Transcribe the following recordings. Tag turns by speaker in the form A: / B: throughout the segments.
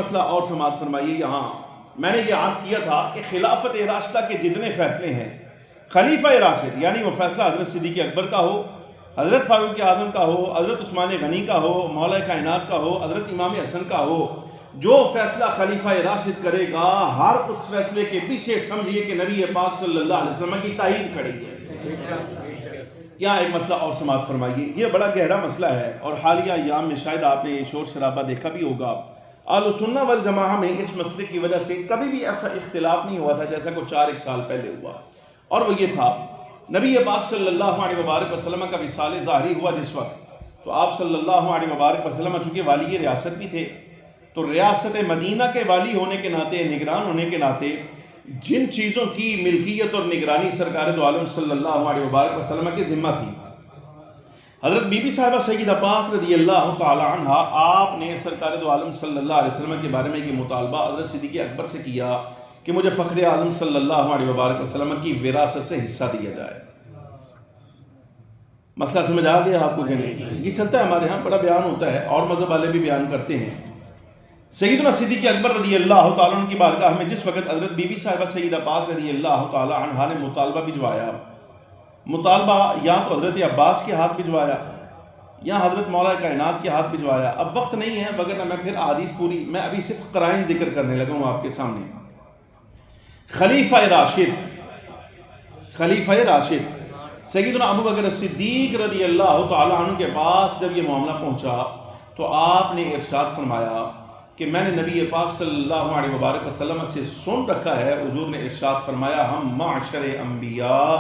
A: مسئلہ اور سماعت فرمائیے. یہاں میں نے یہ عرض کیا تھا کہ خلافت راشدہ کے جتنے فیصلے ہیں، خلیفہ راشد یعنی وہ فیصلہ حضرت صدیق اکبر کا ہو، حضرت فاروق اعظم کا ہو، حضرت عثمان غنی کا ہو، مولا کائنات کا ہو، حضرت امام حسن کا ہو، جو فیصلہ خلیفہ راشد کرے گا ہر اس فیصلے کے پیچھے سمجھیے کہ نبی پاک صلی اللہ علیہ وسلم کی تائید کھڑی ہے. یہاں ایک مسئلہ اور سماعت فرمائیے. یہ بڑا گہرا مسئلہ ہے اور حالیہ ایام میں شاید آپ نے شور شرابہ دیکھا بھی ہوگا. اہل سنہ والجماعہ میں اس مسئلے کی وجہ سے کبھی بھی ایسا اختلاف نہیں ہوا تھا جیسا کو 4 سال پہلے ہوا، اور وہ یہ تھا نبی پاک صلی اللہ علیہ وبارک وسلم کا وصال ظاہری ہوا جس وقت، تو آپ صلی اللہ علیہ وبارک وسلم چونکہ والی ریاست بھی تھے، تو ریاست مدینہ کے والی ہونے کے ناطے، نگران ہونے کے ناطے جن چیزوں کی ملکیت اور نگرانی سرکار دو عالم صلی اللہ علیہ وبارک وسلم کی ذمہ تھی، حضرت بی بی صاحبہ سیدہ پاک رضی اللہ تعالی عنہ آپ نے سرکار دو عالم صلی اللہ علیہ وسلم کے بارے میں یہ مطالبہ حضرت صدیق اکبر سے کیا کہ مجھے فخر عالم صلی اللہ علیہ وبارک وسلم کی وراثت سے حصہ دیا جائے. مسئلہ سمجھ آ گیا آپ کو کہ نہیں؟ یہ چلتا ہے ہمارے ہاں، بڑا بیان ہوتا ہے اور مذہب والے بھی بیان کرتے ہیں. سیدنا صدیق اکبر رضی اللہ تعالیٰ عنہ کی بارگاہ میں جس وقت حضرت بی بی صاحبہ سیدہ پاک رضی اللہ تعالیٰ عنہ نے مطالبہ بھجوایا، مطالبہ یا تو حضرت عباس کے ہاتھ بھجوایا یا حضرت مولا کائنات کے ہاتھ بھجوایا. اب وقت نہیں ہے وگرنہ میں پھر احادیث پوری، میں ابھی صرف قرائن ذکر کرنے لگا ہوں آپ کے سامنے. خلیفہ راشد سیدنا ابو بکر صدیق رضی اللہ تعالیٰ عنہ کے پاس جب یہ معاملہ پہنچا تو آپ نے ارشاد فرمایا کہ میں نے نبی پاک صلی اللہ علیہ وبارک وسلم سے سن رکھا ہے، حضور نے ارشاد فرمایا ہم معاشر انبیاء،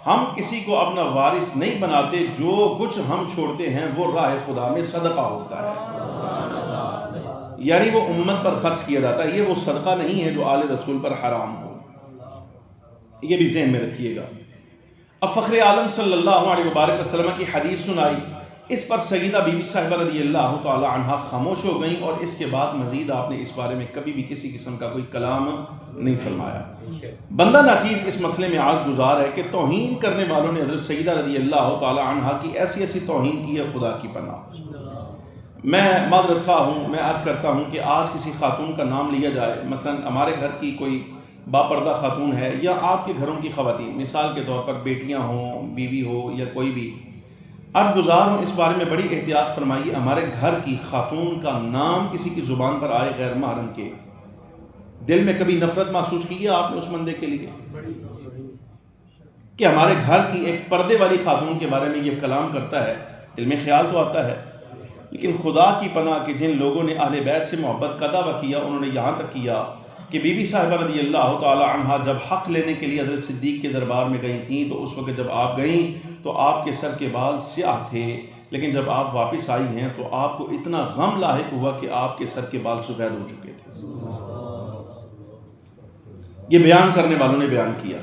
A: ہم کسی کو اپنا وارث نہیں بناتے، جو کچھ ہم چھوڑتے ہیں وہ راہ خدا میں صدقہ ہوتا ہے، یعنی وہ امت پر خرچ کیا جاتا ہے. یہ وہ صدقہ نہیں ہے جو آل رسول پر حرام ہو، یہ بھی ذہن میں رکھیے گا. اب فخر عالم صلی اللہ علیہ وبارک وسلم کی حدیث سنائی، اس پر سیدہ بی بی صاحبہ رضی اللہ تعالی عنہ خاموش ہو گئیں اور اس کے بعد مزید آپ نے اس بارے میں کبھی بھی کسی قسم کا کوئی کلام نہیں فرمایا. بندہ ناچیز اس مسئلے میں عاجز گزار ہے کہ توہین کرنے والوں نے حضرت سیدہ رضی اللہ تعالی عنہ کی ایسی ایسی توہین کی ہے، خدا کی پناہ. میں معذرت خواہ ہوں، میں عرض کرتا ہوں کہ آج کسی خاتون کا نام لیا جائے، مثلا ہمارے گھر کی کوئی باپردہ خاتون ہے یا آپ کے گھروں کی خواتین، مثال کے طور پر بیٹیاں ہوں، بیوی ہو یا کوئی بھی، عرض گزار ہوں اس بارے میں بڑی احتیاط فرمائیے. ہمارے گھر کی خاتون کا نام کسی کی زبان پر آئے غیر محرم کے، دل میں کبھی نفرت محسوس کی ہے آپ نے اس بندے کے لیے کہ ہمارے گھر کی ایک پردے والی خاتون کے بارے میں یہ کلام کرتا ہے؟ دل میں خیال تو آتا ہے، لیکن خدا کی پناہ کہ جن لوگوں نے اہل بیت سے محبت کا دعویٰ کیا انہوں نے یہاں تک کیا کہ بی بی صاحبہ رضی اللہ تعالی عنہ جب حق لینے کے لیے حضرت صدیق کے دربار میں گئی تھیں تو اس وقت جب آپ گئیں تو آپ کے سر کے بال سیاہ تھے، لیکن جب آپ واپس آئی ہیں تو آپ کو اتنا غم لاحق ہوا کہ آپ کے سر کے بال سفید ہو چکے تھے. یہ بیان کرنے والوں نے بیان کیا،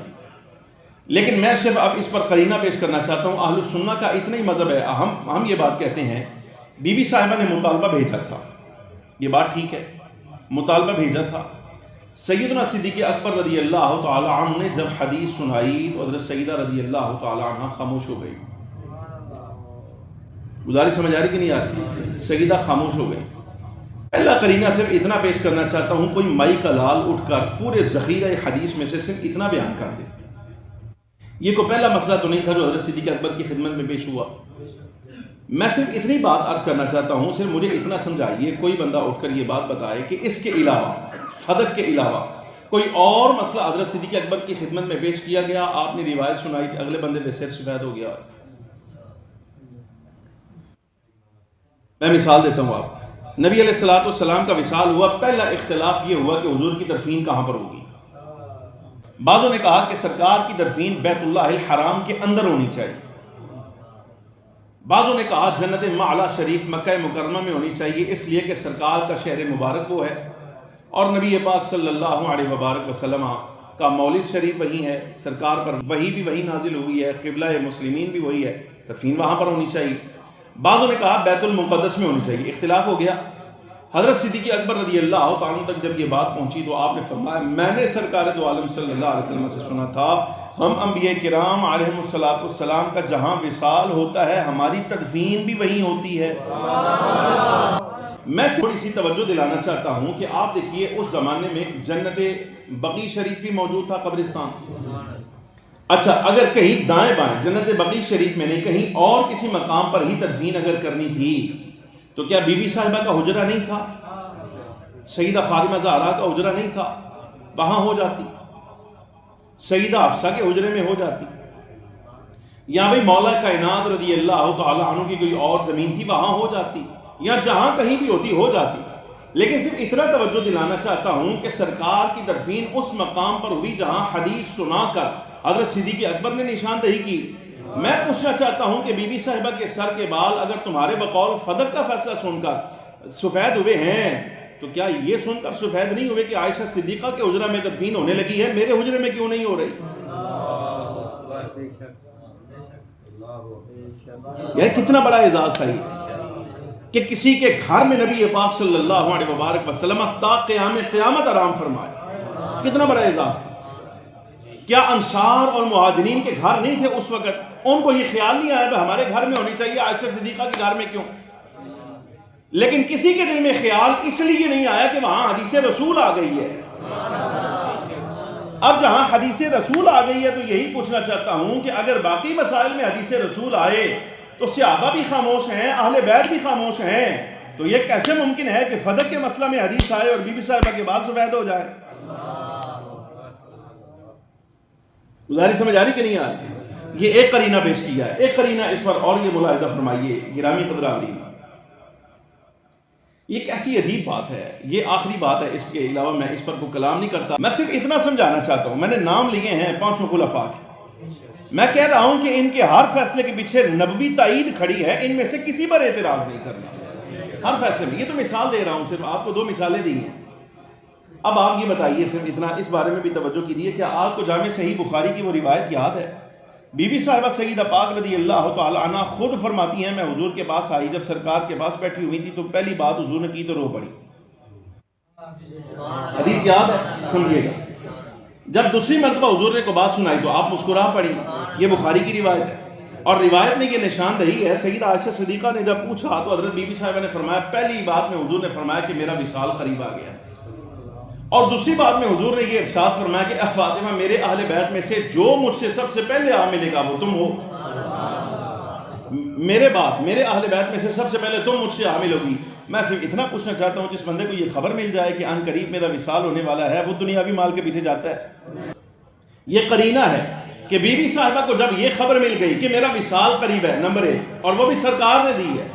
A: لیکن میں صرف اب اس پر قرینہ پیش کرنا چاہتا ہوں. اہل سنہ کا اتنا ہی مذہب ہے، ہم یہ بات کہتے ہیں بی بی صاحبہ نے مطالبہ بھیجا تھا، یہ بات ٹھیک ہے، مطالبہ بھیجا تھا. سیدنا صدیق اکبر رضی اللہ تعالی عنہ نے جب حدیث سنائی تو حضرت سیدہ رضی اللہ تعالی عنہ خاموش ہو گئی. گزارش سمجھ آ رہی کہ نہیں آ رہی؟ سیدہ خاموش ہو گئی. پہلا قرینہ صرف اتنا پیش کرنا چاہتا ہوں، کوئی مائی کا لال اٹھ کر پورے ذخیرہ حدیث میں سے صرف اتنا بیان کر دے. یہ کوئی پہلا مسئلہ تو نہیں تھا جو حضرت صدیق اکبر کی خدمت میں پیش ہوا. میں صرف اتنی بات عرض کرنا چاہتا ہوں، صرف مجھے اتنا سمجھائیے، کوئی بندہ اٹھ کر یہ بات بتائے کہ اس کے علاوہ، فدق کے علاوہ کوئی اور مسئلہ حضرت صدیق اکبر کی خدمت میں پیش کیا گیا، آپ نے روایت سنائی تھی، اگلے بندے دے سر سفید ہو گیا. میں مثال دیتا ہوں آپ. نبی علیہ السلام کا وصال ہوا، پہلا اختلاف یہ ہوا کہ حضور کی دفن کہاں پر ہوگی. بعضوں نے کہا کہ سرکار کی دفن بیت اللہ الحرام کے اندر ہونی چاہیے، بعضوں نے کہا جنت معلا شریف مکہ مکرمہ میں ہونی چاہیے، اس لیے کہ سرکار کا شہر مبارک وہ ہے اور نبی پاک صلی اللہ علیہ وبارک وسلم کا مولد شریف وہی ہے، سرکار پر وہی بھی وہی نازل ہوئی ہے، قبلہ مسلمین بھی وہی ہے، دفن وہاں پر ہونی چاہیے. بعضوں نے کہا بیت المقدس میں ہونی چاہیے. اختلاف ہو گیا. حضرت صدیق اکبر رضی اللہ تعالیٰ تک جب یہ بات پہنچی تو آپ نے فرمایا میں نے سرکار دو عالم صلی اللہ علیہ وسلم سے سنا تھا ہم انبیاء کرام علیہم السلام کا جہاں وصال ہوتا ہے ہماری تدفین بھی وہیں ہوتی ہے. میں سے تھوڑی سی توجہ دلانا چاہتا ہوں کہ آپ دیکھیے اس زمانے میں جنت بقیع شریف بھی موجود تھا، قبرستان۔ اچھا، اگر کہیں دائیں بائیں جنت بقیع شریف میں نہیں، کہیں اور کسی مقام پر ہی تدفین اگر کرنی تھی تو کیا بی بی صاحبہ کا حجرہ نہیں تھا؟ سیدہ فاطمہ زہرا کا حجرہ نہیں تھا؟ وہاں ہو جاتی، سیدہ حفصہ کے حجرے میں ہو جاتی، یا بھئی مولا کائنات رضی اللہ تعالی عنہ کی کوئی اور زمین تھی وہاں ہو جاتی، یا جہاں کہیں بھی ہوتی ہو جاتی۔ لیکن صرف اتنا توجہ دلانا چاہتا ہوں کہ سرکار کی تدفین اس مقام پر ہوئی جہاں حدیث سنا کر حضرت صدیق اکبر نے نشاندہی کی۔ میں پوچھنا چاہتا ہوں کہ بی بی صاحبہ کے سر کے بال اگر تمہارے بقول فدق کا فیصلہ سن کر سفید ہوئے ہیں تو کیا یہ سن کر سفید نہیں ہوئے کہ عائشہ صدیقہ کے حجرہ میں تدفین ہونے لگی ہے، میرے حجرے میں کیوں نہیں ہو رہی؟ یعنی کتنا بڑا اعزاز تھا یہ کہ کسی کے گھر میں نبی پاک صلی اللہ علیہ وبارک وسلم تا قیامت آرام فرمائے، کتنا بڑا اعزاز تھا۔ کیا انصار اور مہاجرین کے گھر نہیں تھے اس وقت؟ ان کو یہ خیال نہیں آیا کہ ہمارے گھر میں ہونی چاہیے، عائشہ صدیقہ کے گھر میں کیوں؟ لیکن کسی کے دل میں خیال اس لیے نہیں آیا کہ وہاں حدیث رسول آ گئی ہے۔ اب جہاں حدیث رسول آ گئی ہے تو یہی پوچھنا چاہتا ہوں کہ اگر باقی مسائل میں حدیث رسول آئے تو صحابہ بھی خاموش ہیں، اہل بیت بھی خاموش ہیں، تو یہ کیسے ممکن ہے کہ فدق کے مسئلہ میں حدیث آئے اور بی بی صاحبہ کے بال سفید ہو جائے؟ گزاری سمجھ آ رہی کہ نہیں آ رہی؟ یہ ایک قرینہ پیش کیا ہے، ایک قرینہ اس پر اور یہ ملاحظہ فرمائیے گرامی قدران، یہ کیسی عجیب بات ہے، یہ آخری بات ہے، اس کے علاوہ میں اس پر کوئی کلام نہیں کرتا۔ میں صرف اتنا سمجھانا چاہتا ہوں، میں نے نام لیے ہیں پانچوں خلفاء کے، میں کہہ رہا ہوں کہ ان کے ہر فیصلے کے پیچھے نبوی تائید کھڑی ہے، ان میں سے کسی پر اعتراض نہیں کرنا ہر فیصلے میں۔ یہ تو مثال دے رہا ہوں، صرف آپ کو 2 مثالیں دی ہیں۔ اب آپ یہ بتائیے، صرف اتنا اس بارے میں بھی توجہ کیجیے، کیا آپ کو جامع صحیح بخاری کی وہ روایت یاد ہے؟ بی بی صاحبہ سیدہ پاک رضی اللہ تعالی عنہ خود فرماتی ہیں میں حضور کے پاس آئی، جب سرکار کے پاس بیٹھی ہوئی تھی تو پہلی بات حضور نے کی تو رو پڑی۔ حدیث یاد ہے؟ سمجھیے گا۔ جب دوسری مرتبہ حضور نے کو بات سنائی تو آپ مسکرا پڑی، یہ بخاری کی روایت ہے، اور روایت میں یہ نشاندہی ہے سیدہ عائشہ صدیقہ نے جب پوچھا تو حضرت بی بی صاحبہ نے فرمایا پہلی بات میں حضور نے فرمایا کہ میرا وصال قریب آ گیا ہے، اور دوسری بات میں حضور نے یہ ارشاد فرمایا کہ اے فاطمہ میرے اہل بیت میں سے جو مجھ سے سب سے پہلے آ ملے گا وہ تم ہو، میرے اہل بیت میں سے سب سے پہلے تم مجھ سے حامل ہوگی۔ میں صرف اتنا پوچھنا چاہتا ہوں، جس بندے کو یہ خبر مل جائے کہ ان قریب میرا وصال ہونے والا ہے، وہ دنیاوی مال کے پیچھے جاتا ہے؟ یہ قرینہ ہے کہ بی بی صاحبہ کو جب یہ خبر مل گئی کہ میرا وصال قریب ہے، نمبر 1، اور وہ بھی سرکار نے دی ہے،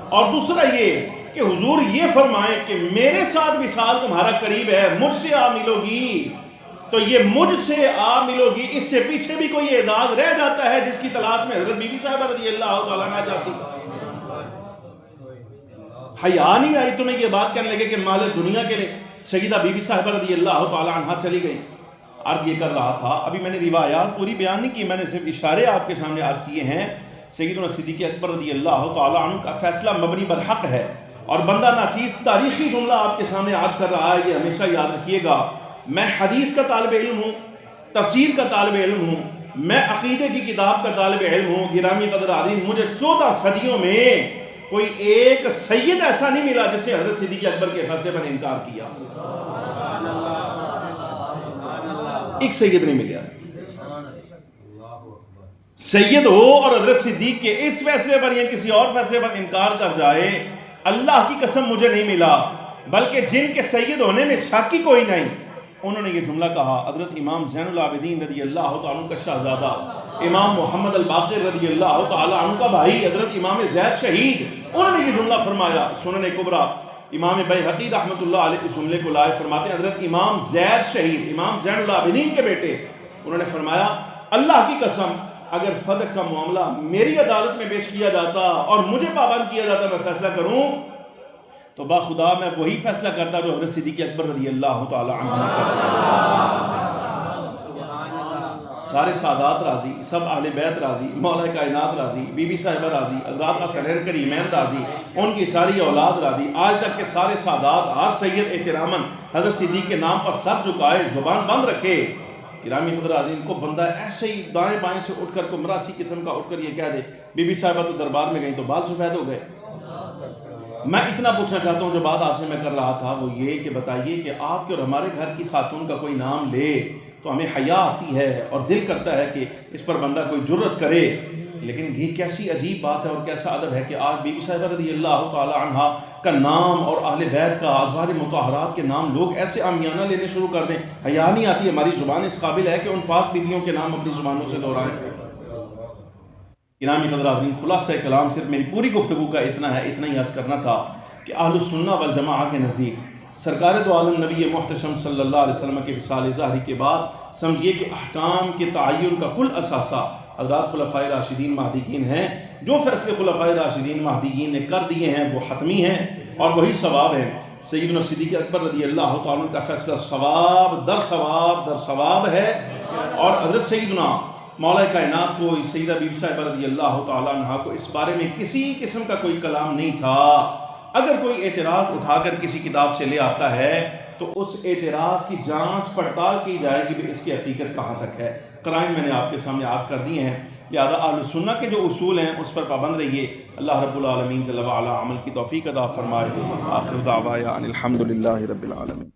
A: اور دوسرا یہ کہ حضور یہ فرمائیں کہ میرے ساتھ وصال تمہارا قریب ہے، مجھ سے آ ملو گی، تو یہ مجھ سے آ ملو گی، اس سے پیچھے بھی کوئی اعزاز رہ جاتا ہے جس کی تلاش میں حضرت بی بی صاحبہ رضی اللہ تعالیٰ عنہ جاتی۔ حیا نہیں آئی تمہیں یہ بات کرنے لگے کہ مال دنیا کے لیے سیدہ بی بی صاحبہ رضی اللہ تعالیٰ عنہ چلی گئی؟ عرض یہ کر رہا تھا، ابھی میں نے روایات پوری بیان نہیں کی، میں نے صرف اشارے آپ کے سامنے عرض کیے ہیں۔ سیدنا صدیق اکبر رضی اللہ تعالیٰ عنہ کا فیصلہ مبنی بر حق ہے، اور بندہ ناچیز تاریخی جملہ آپ کے سامنے عرض کر رہا ہے، یہ ہمیشہ یاد رکھیے گا، میں حدیث کا طالب علم ہوں، تفسیر کا طالب علم ہوں، میں عقیدے کی کتاب کا طالب علم ہوں۔ گرامی قدر عظیم، مجھے 14 صدیوں میں کوئی ایک سید ایسا نہیں ملا جس نے حضرت صدیق اکبر کے فیصلے پر انکار کیا، ایک سید نہیں ملا۔ سید ہو اور حضرت صدیق کے اس فیصلے پر یا کسی اور فیصلے پر انکار کر جائے، اللہ کی قسم مجھے نہیں ملا، بلکہ جن کے سید ہونے میں شک ہی کوئی نہیں، انہوں نے یہ جملہ کہا۔ حضرت امام زین العابدین رضی اللہ تعالیٰ عنہ کا شہزادہ، امام محمد الباقر رضی اللہ تعالیٰ عنہ کا بھائی حضرت امام زید شہید، انہوں نے یہ جملہ فرمایا۔ سنن کبریٰ امام بیہقی رحمۃ اللہ علیہ اس جملے کو لائے، فرماتے ہیں حضرت امام زید شہید، امام زین العابدین کے بیٹے، انہوں نے فرمایا اللہ کی قسم اگر فدق کا معاملہ میری عدالت میں پیش کیا جاتا اور مجھے پابند کیا جاتا میں فیصلہ کروں تو باخدا میں وہی فیصلہ کرتا جو حضرت صدیق اکبر رضی اللہ تعالی عنہ نے کرتا۔ سارے سادات راضی، سب اہل بیت راضی، مولا کائنات راضی، بی بی صاحبہ راضی، حضرات حسنین کریمین راضی، ان کی ساری اولاد راضی، آج تک کے سارے سادات ہر سید احتراماً حضرت صدیق کے نام پر سر جھکائے، زبان بند رکھے۔ گرامی قدر عظیم، کو بندہ ایسے ہی دائیں بائیں سے اٹھ کر کو مراسی قسم کا اٹھ کر یہ کہہ دے بی بی صاحبہ تو دربار میں گئیں تو بال سفید ہو گئے، میں اتنا پوچھنا چاہتا ہوں جو بات آپ سے میں کر رہا تھا وہ یہ کہ بتائیے کہ آپ کے اور ہمارے گھر کی خاتون کا کوئی نام لے تو ہمیں حیا آتی ہے اور دل کرتا ہے کہ اس پر بندہ کوئی جرت کرے، لیکن یہ کیسی عجیب بات ہے اور کیسا ادب ہے کہ آج بی بی صاحبہ رضی اللہ تعالی عنہ کا نام اور اہل بیت کا ازواج مطہرات کے نام لوگ ایسے عامیانہ لینے شروع کر دیں۔ حیا نہیں آتی، ہماری زبان اس قابل ہے کہ ان پاک بیویوں کے نام اپنی زبانوں سے دہرائیں؟ گرامی حضرات، خلاصہ کلام صرف میری پوری گفتگو کا اتنا ہے، اتنا ہی عرض کرنا تھا کہ اہل السنہ والجماعہ کے نزدیک سرکار دو عالم نبی محتشم صلی اللہ علیہ وسلم کے وصال ظاہری کے بعد سمجھیے کہ احکام کے تعین کا کل اثاثہ حضرات خلفائے راشدین مہدیین ہیں۔ جو فیصلے خلفائے راشدین مہدیین نے کر دیے ہیں وہ حتمی ہیں اور وہی ثواب ہیں۔ سیدنا صدیق اکبر رضی اللہ تعالیٰ عنہ کا فیصلہ ثواب در ثواب در ثواب ہے، اور حضرت سیدنا مولا کائنات کو سیدہ بی بی صاحبہ رضی اللہ تعالیٰ عنہ کو اس بارے میں کسی قسم کا کوئی کلام نہیں تھا۔ اگر کوئی اعتراض اٹھا کر کسی کتاب سے لے آتا ہے تو اس اعتراض کی جانچ پڑتال کی جائے کہ اس کی حقیقت کہاں تک ہے۔ قرائن میں نے آپ کے سامنے عرض کر دیے ہیں، لہذا اہل سنہ کے جو اصول ہیں اس پر پابند رہیے۔ اللہ رب العالمین جل وعلا عمل کی توفیق عطا فرمائے۔ آخر دعوانا ان الحمد للہ رب العالمین۔